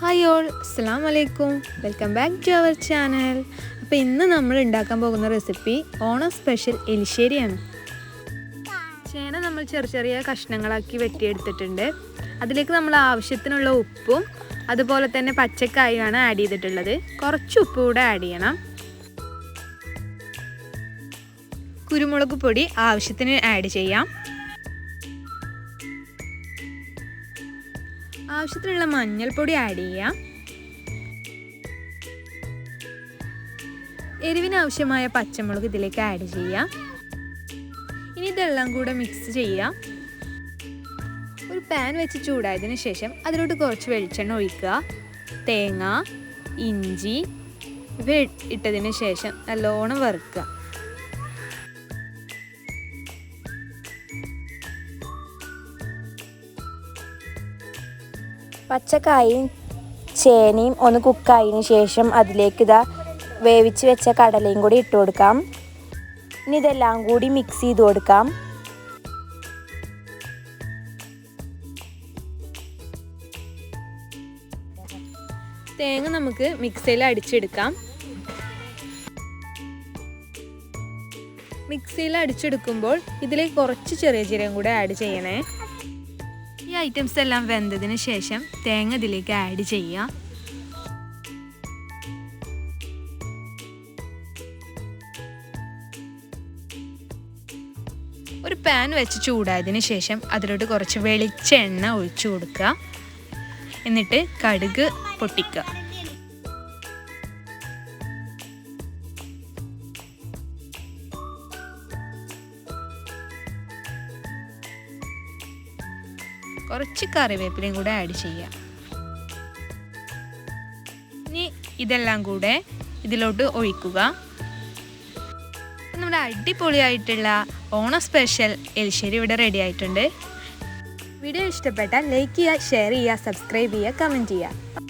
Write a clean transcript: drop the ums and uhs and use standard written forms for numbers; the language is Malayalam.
ഹായ് ഓൾ, അസ്സലാമു അലൈക്കും. Welcome back to our channel. അപ്പോൾ ഇന്ന് നമ്മൾ ഉണ്ടാക്കാൻ പോകുന്ന റെസിപ്പി ഓണം സ്പെഷ്യൽ എലിശ്ശേരിയാണ്. ചേന നമ്മൾ ചെറിയ ചെറിയ കഷ്ണങ്ങളാക്കി വെട്ടിയെടുത്തിട്ടുണ്ട്. അതിലേക്ക് നമ്മൾ ആവശ്യത്തിനുള്ള ഉപ്പും അതുപോലെ തന്നെ പച്ചക്കായാണ് ആഡ് ചെയ്തിട്ടുള്ളത്. കുറച്ച് ഉപ്പ് കൂടെ ആഡ് ചെയ്യണം. കുരുമുളക് പൊടി ആവശ്യത്തിന് ആഡ് ചെയ്യാം. ആവശ്യത്തിനുള്ള മഞ്ഞൾപ്പൊടി ആഡ് ചെയ്യാം. എരിവിനാവശ്യമായ പച്ചമുളക് ഇതിലേക്ക് ആഡ് ചെയ്യാം. ഇനി ഇതെല്ലാം കൂടെ മിക്സ് ചെയ്യാം. ഒരു പാൻ വെച്ച് ചൂടായതിനു ശേഷം അതിലോട്ട് കുറച്ച് വെളിച്ചെണ്ണ ഒഴിക്കുക. തേങ്ങ, ഇഞ്ചി ഇവ ഇട്ടതിന് ശേഷം നല്ലോണം വറുക്കുക. പച്ചക്കായും ചേനയും ഒന്ന് കുക്കായതിന് ശേഷം അതിലേക്ക് വേവിച്ച് വെച്ച കടലയും കൂടി ഇട്ട് കൊടുക്കാം. ഇനി ഇതെല്ലാം കൂടി മിക്സ് ചെയ്ത് കൊടുക്കാം. തേങ്ങ നമുക്ക് മിക്സിയിൽ അടിച്ചെടുക്കാം. മിക്സിയിൽ അടിച്ചെടുക്കുമ്പോൾ ഇതിലേക്ക് കുറച്ച് ചെറിയ ജീരകം കൂടെ ആഡ് ചെയ്യണേ. ഈ ഐറ്റംസ് എല്ലാം വെന്തതിന് ശേഷം തേങ്ങ ഇതിലേക്ക് ആഡ് ചെയ്യാം. ഒരു പാൻ വെച്ച് ചൂടായതിന് ശേഷം അതിലോട്ട് കുറച്ച് വെളിച്ചെണ്ണ ഒഴിച്ചു കൊടുക്കുക. എന്നിട്ട് കടുക് പൊട്ടിക്കുക. കുറച്ച് കറിവേപ്പിലയും കൂടെ ആഡ് ചെയ്യാം. ഇനി ഇതെല്ലാം കൂടെ ഇതിലോട്ട് ഒഴിക്കുക. നമ്മുടെ അടിപൊളിയായിട്ടുള്ള ഓണം സ്പെഷ്യൽ എലിശ്ശേരി ഇവിടെ റെഡി ആയിട്ടുണ്ട്. വീഡിയോ ഇഷ്ടപ്പെട്ടാൽ ലൈക്ക് ചെയ്യുക, ഷെയർ ചെയ്യുക, സബ്സ്ക്രൈബ് ചെയ്യുക, കമൻറ്റ് ചെയ്യുക.